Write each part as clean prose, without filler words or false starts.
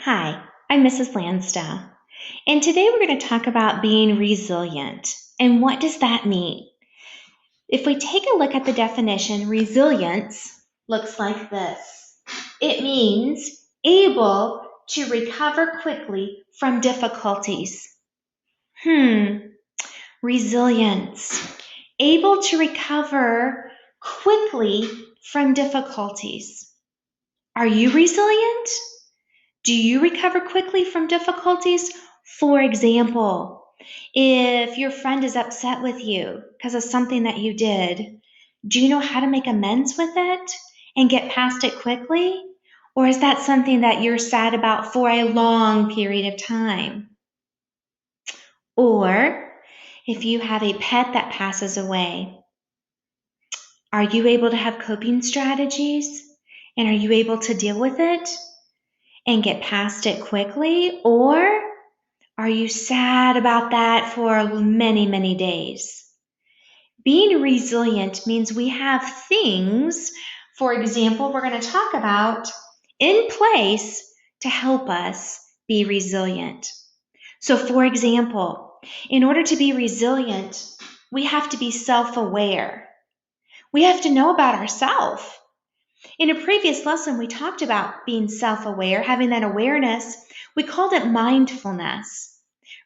Hi, I'm Mrs. Landstow, and today we're going to talk about being resilient. And what does that mean? If we take a look at the definition, resilience looks like this. It means able to recover quickly from difficulties. Resilience. Able to recover quickly from difficulties. Are you resilient? Do you recover quickly from difficulties? For example, if your friend is upset with you because of something that you did, do you know how to make amends with it and get past it quickly? Or is that something that you're sad about for a long period of time? Or if you have a pet that passes away, are you able to have coping strategies? And are you able to deal with it and get past it quickly? Or are you sad about that for many, many days? Being resilient means we have things, for example, we're going to talk about in place to help us be resilient. So, for example, in order to be resilient, we have to be self-aware. We have to know about ourselves. In a previous lesson, we talked about being self-aware, having that awareness. We called it mindfulness.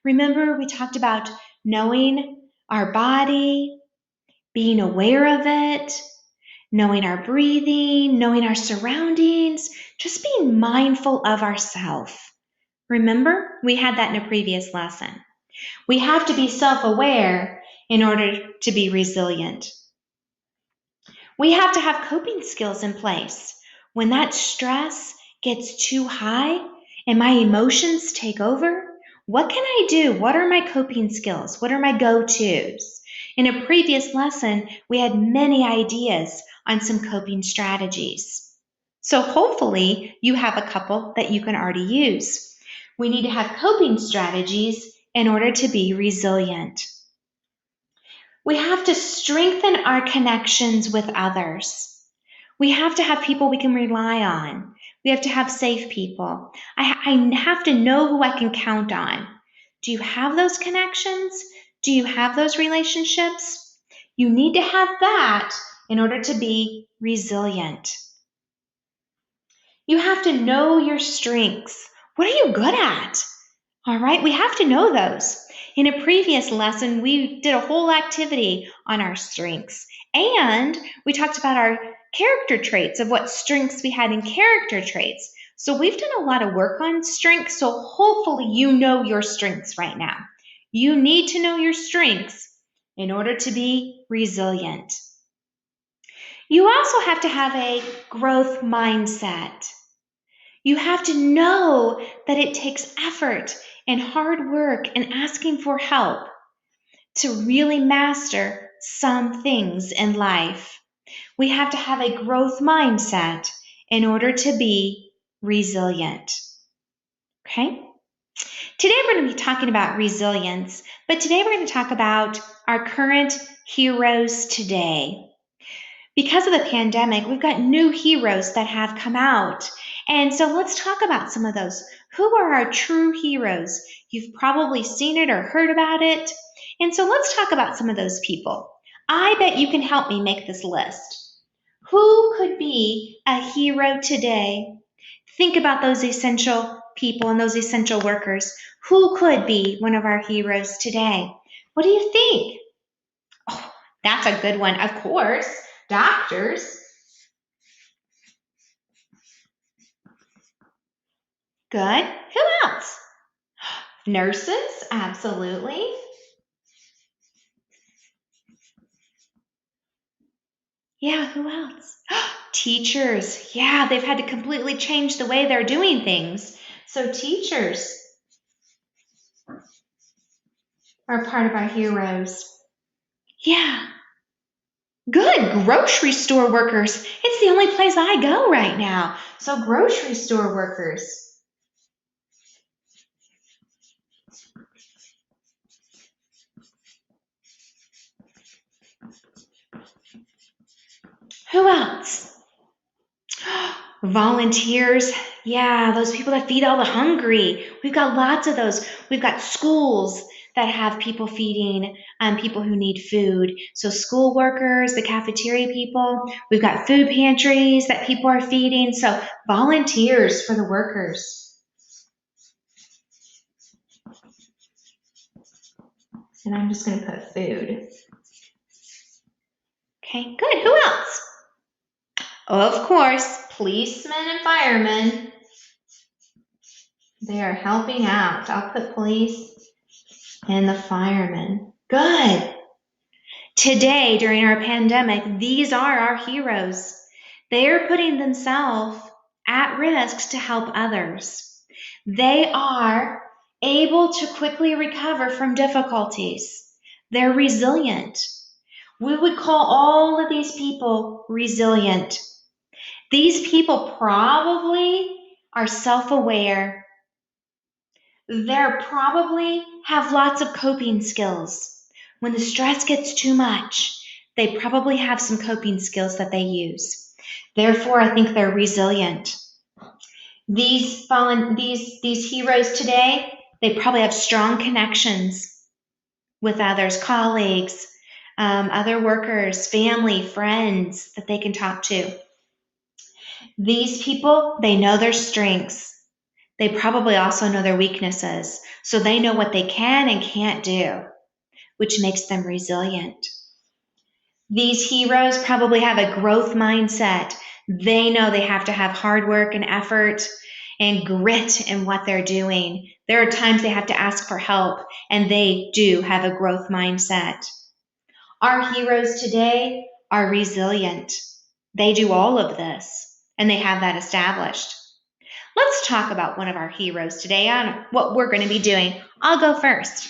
Remember, we talked about knowing our body, being aware of it, knowing our breathing, knowing our surroundings, just being mindful of ourselves. Remember, we had that in a previous lesson. We have to be self-aware in order to be resilient. We have to have coping skills in place. When that stress gets too high and my emotions take over, what can I do? What are my coping skills? What are my go-tos? In a previous lesson, we had many ideas on some coping strategies. So hopefully you have a couple that you can already use. We need to have coping strategies in order to be resilient. We have to strengthen our connections with others. We have to have people we can rely on. We have to have safe people. I have to know who I can count on. Do you have those connections? Do you have those relationships? You need to have that in order to be resilient. You have to know your strengths. What are you good at? All right, we have to know those. In a previous lesson, we did a whole activity on our strengths, and we talked about our character traits of what strengths we had in character traits. So we've done a lot of work on strengths, so hopefully you know your strengths right now. You need to know your strengths in order to be resilient. You also have to have a growth mindset. You have to know that it takes effort and hard work and asking for help to really master some things in life. We have to have a growth mindset in order to be resilient. Okay? Today we're going to be talking about resilience, but today we're going to talk about our current heroes today. Because of the pandemic, we've got new heroes that have come out. And so let's talk about some of those. Who are our true heroes? You've probably seen it or heard about it. And so let's talk about some of those people. I bet you can help me make this list. Who could be a hero today? Think about those essential people and those essential workers. Who could be one of our heroes today? What do you think? Oh, that's a good one, of course. Doctors. Good. Who else? Nurses, absolutely. Yeah, who else? Teachers. Yeah, they've had to completely change the way they're doing things. So teachers are part of our heroes. Yeah. Good. Grocery store workers. It's the only place I go right now. So grocery store workers. Who else? Volunteers, yeah, those people that feed all the hungry. We've got lots of those. We've got schools that have people feeding people who need food. So school workers, the cafeteria people. We've got food pantries that people are feeding. So volunteers for the workers. And I'm just going to put food. Okay, good. Who else? Of course, policemen and firemen. They are helping out. I'll put police and the firemen. Good. Today, during our pandemic, these are our heroes. They are putting themselves at risk to help others. They are able to quickly recover from difficulties. They're resilient. We would call all of these people resilient. These people probably are self-aware. They probably have lots of coping skills. When the stress gets too much, they probably have some coping skills that they use. Therefore, I think they're resilient. These heroes today, they probably have strong connections with others, colleagues, other workers, family, friends that they can talk to. These people, they know their strengths. They probably also know their weaknesses, so they know what they can and can't do, which makes them resilient. These heroes probably have a growth mindset. They know they have to have hard work and effort and grit in what they're doing. There are times they have to ask for help, and they do have a growth mindset. Our heroes today are resilient. They do all of this, and they have that established. Let's talk about one of our heroes today on what we're going to be doing. I'll go first.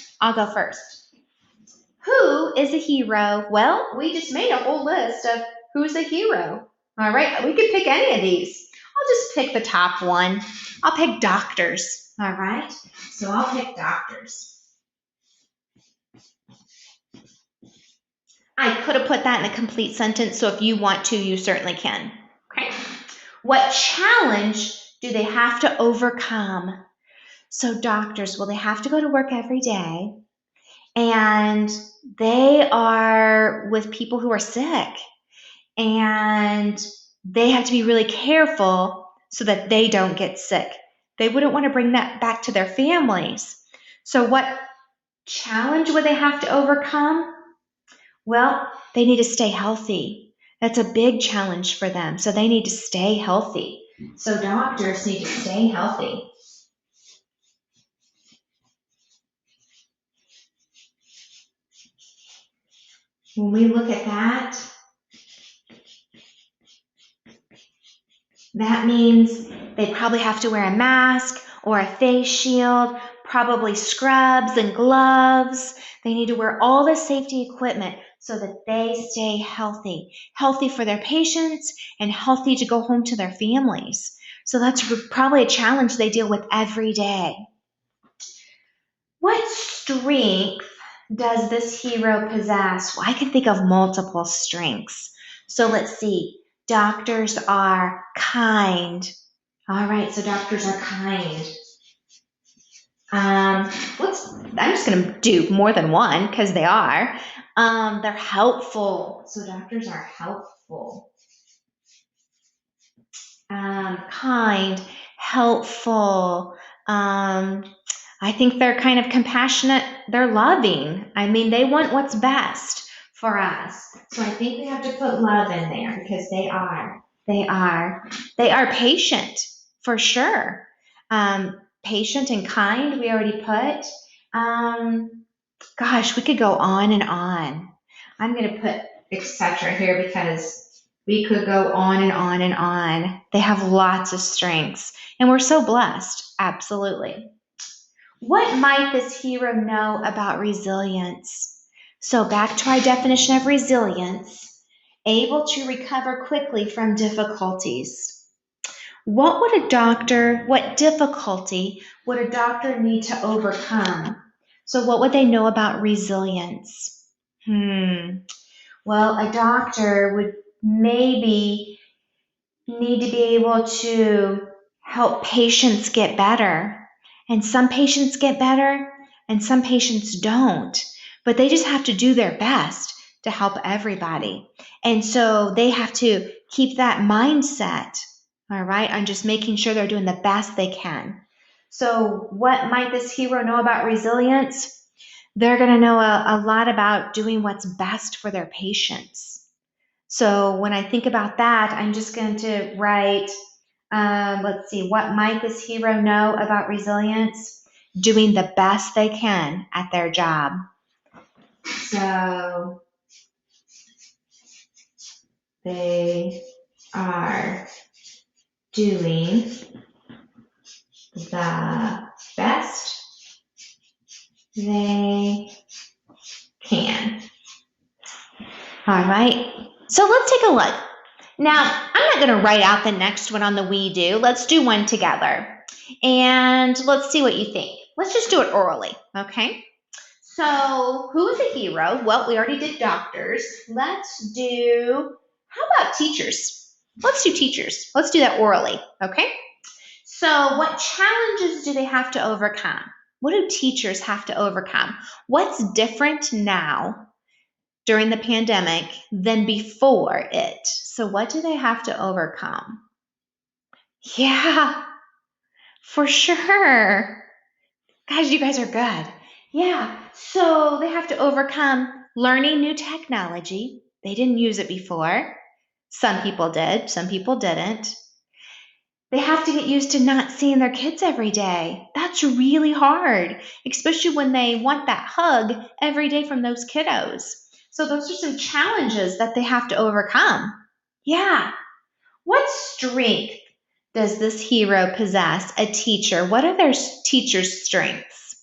Who is a hero? Well, we just made a whole list of who's a hero. All right, we could pick any of these. I'll just pick the top one. I'll pick doctors. All right, so I'll pick doctors. I could have put that in a complete sentence, so if you want to, you certainly can. Okay. What challenge do they have to overcome? So doctors, well, they have to go to work every day, and they are with people who are sick, and they have to be really careful so that they don't get sick. They wouldn't want to bring that back to their families. So what challenge would they have to overcome? Well, they need to stay healthy. That's a big challenge for them. So they need to stay healthy. So doctors need to stay healthy. When we look at that, that means they probably have to wear a mask or a face shield, probably scrubs and gloves. They need to wear all the safety equipment so that they stay healthy for their patients and healthy to go home to their families. So that's probably a challenge they deal with every day. What strength does this hero possess? Well, I can think of multiple strengths. So let's see. Doctors are kind. All right, so doctors are kind. I'm just going to do more than one because they are. They're helpful. So doctors are helpful. Kind, helpful. I think they're kind of compassionate. They're loving. I mean, they want what's best for us. So I think we have to put love in there because they are. They are patient for sure. Patient and kind, we already put. Gosh, we could go on and on. I'm going to put etc. here because we could go on and on and on. They have lots of strengths, and we're so blessed. Absolutely. What might this hero know about resilience? So back to our definition of resilience, able to recover quickly from difficulties. What difficulty would a doctor need to overcome? So what would they know about resilience? Well, a doctor would maybe need to be able to help patients get better. And some patients get better and some patients don't. But they just have to do their best to help everybody. And so they have to keep that mindset, all right, on just making sure they're doing the best they can. So what might this hero know about resilience? They're going to know a lot about doing what's best for their patients. So when I think about that, I'm just going to write, let's see, what might this hero know about resilience? Doing the best they can at their job. So they are doing the best they can. All right. So let's take a look. Now, I'm not going to write out the next one on the we do. Let's do one together. And let's see what you think. Let's just do it orally, okay? So, who is a hero? Well, we already did doctors. Let's do, how about teachers? Let's do teachers. Let's do that orally, okay? So, what challenges do they have to overcome? What do teachers have to overcome? What's different now during the pandemic than before it? So what do they have to overcome? Yeah, for sure. Guys, you guys are good. Yeah, so they have to overcome learning new technology. They didn't use it before. Some people did, some people didn't. They have to get used to not seeing their kids every day. That's really hard, especially when they want that hug every day from those kiddos. So those are some challenges that they have to overcome. Yeah. What strength does this hero possess, a teacher? What are their teacher's strengths?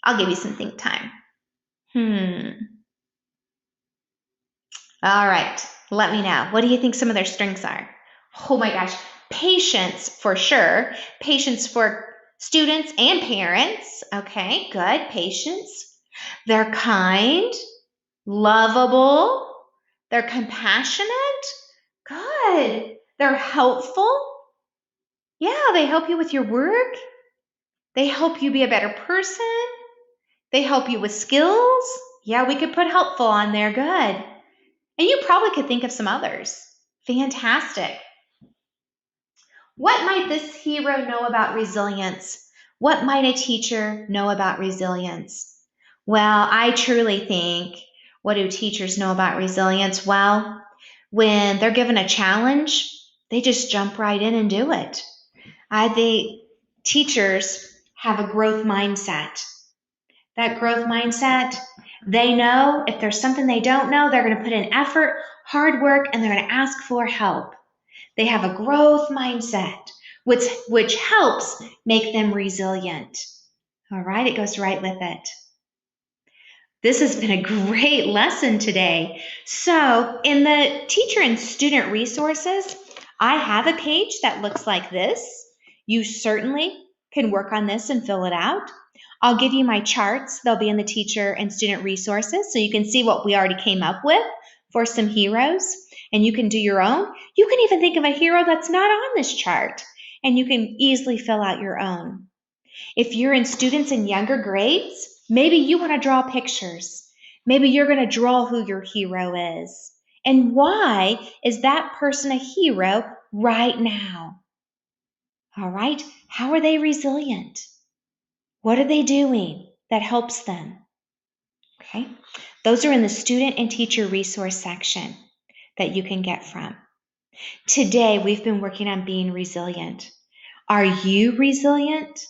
I'll give you some think time. All right. Let me know. What do you think some of their strengths are? Oh my gosh. Patience for sure. Patience for students and parents. Okay, good. Patience. They're kind, lovable. They're compassionate. Good. They're helpful. Yeah, they help you with your work. They help you be a better person. They help you with skills. Yeah, we could put helpful on there. Good. And you probably could think of some others. Fantastic. What might this hero know about resilience? What might a teacher know about resilience? Well, I truly think, what do teachers know about resilience? Well, when they're given a challenge, they just jump right in and do it. I think teachers have a growth mindset. That growth mindset, they know if there's something they don't know, they're going to put in effort, hard work, and they're going to ask for help. They have a growth mindset, which helps make them resilient. All right, it goes right with it. This has been a great lesson today. So in the teacher and student resources, I have a page that looks like this. You certainly can work on this and fill it out. I'll give you my charts. They'll be in the teacher and student resources so you can see what we already came up with for some heroes, and you can do your own. You can even think of a hero that's not on this chart, and you can easily fill out your own. If you're in students in younger grades, maybe you want to draw pictures. Maybe you're going to draw who your hero is. And why is that person a hero right now? All right, how are they resilient? What are they doing that helps them? Okay, those are in the student and teacher resource section that you can get from. Today, we've been working on being resilient. Are you resilient?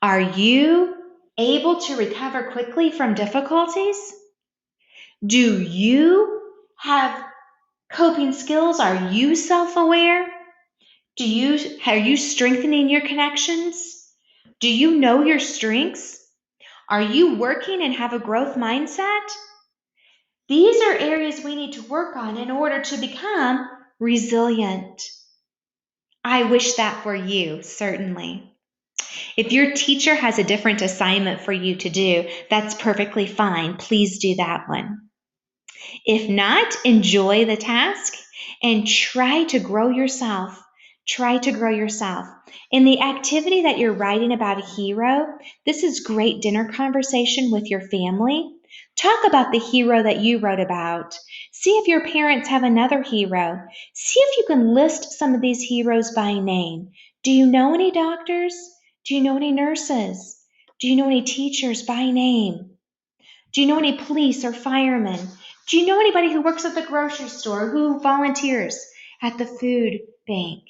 Are you able to recover quickly from difficulties? Do you have coping skills? Are you self-aware? Are you strengthening your connections? Do you know your strengths? Are you working and have a growth mindset? These are areas we need to work on in order to become resilient. I wish that for you, certainly. If your teacher has a different assignment for you to do, that's perfectly fine. Please do that one. If not, enjoy the task and try to grow yourself. Try to grow yourself. In the activity that you're writing about a hero, this is great dinner conversation with your family. Talk about the hero that you wrote about. See if your parents have another hero. See if you can list some of these heroes by name. Do you know any doctors? Do you know any nurses? Do you know any teachers by name? Do you know any police or firemen? Do you know anybody who works at the grocery store, who volunteers at the food bank?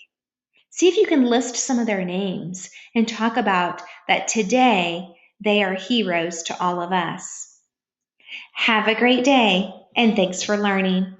See if you can list some of their names and talk about that today they are heroes to all of us. Have a great day, and thanks for learning.